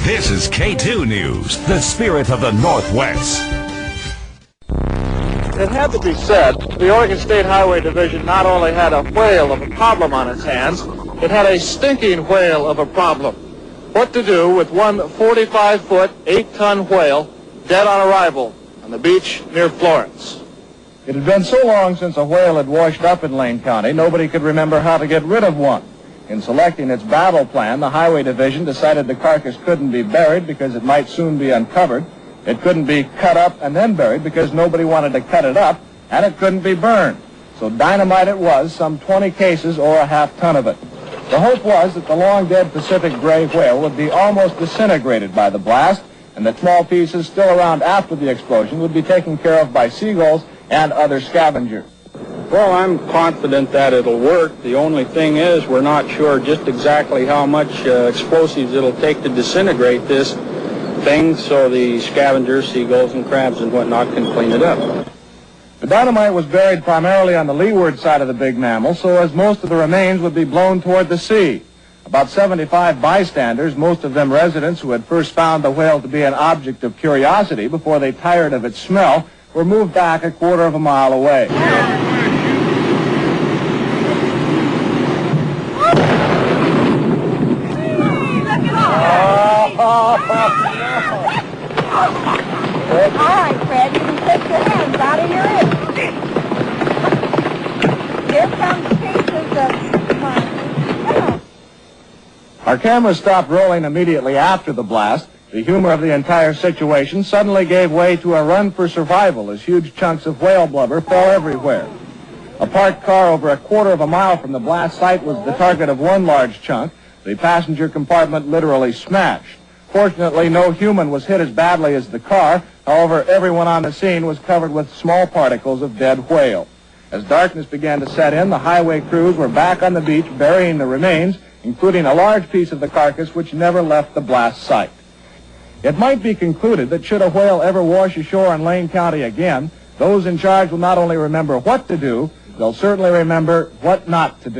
This is K2 News, the spirit of the Northwest. It had to be said, the Oregon State Highway Division not only had a whale of a problem on its hands, it had a stinking whale of a problem. What to do with one 45-foot, 8-ton whale dead on arrival on the beach near Florence? It had been so long since a whale had washed up in Lane County, nobody could remember how to get rid of one. In selecting its battle plan, the Highway Division decided the carcass couldn't be buried because it might soon be uncovered. It couldn't be cut up and then buried because nobody wanted to cut it up, and it couldn't be burned. So dynamite it was, some 20 cases or a half-ton of it. The hope was that the long-dead Pacific gray whale would be almost disintegrated by the blast, and that small pieces still around after the explosion would be taken care of by seagulls and other scavengers. Well, I'm confident that it'll work. The only thing is we're not sure just exactly how much explosives it'll take to disintegrate this thing, so the scavengers, seagulls and crabs and whatnot can clean it up. The dynamite was buried primarily on the leeward side of the big mammal, so as most of the remains would be blown toward the sea. About 75 bystanders, most of them residents who had first found the whale to be an object of curiosity before they tired of its smell, were moved back a quarter of a mile away. All right, Fred, you can take your hands out of your ears. Here comes pieces of mine. Our cameras stopped rolling immediately after the blast. The humor of the entire situation suddenly gave way to a run for survival as huge chunks of whale blubber fell everywhere. A parked car over a quarter of a mile from the blast site was the target of one large chunk. The passenger compartment literally smashed. Fortunately, no human was hit as badly as the car. However, everyone on the scene was covered with small particles of dead whale. As darkness began to set in, the highway crews were back on the beach burying the remains, including a large piece of the carcass which never left the blast site. It might be concluded that should a whale ever wash ashore in Lane County again, those in charge will not only remember what to do, they'll certainly remember what not to do.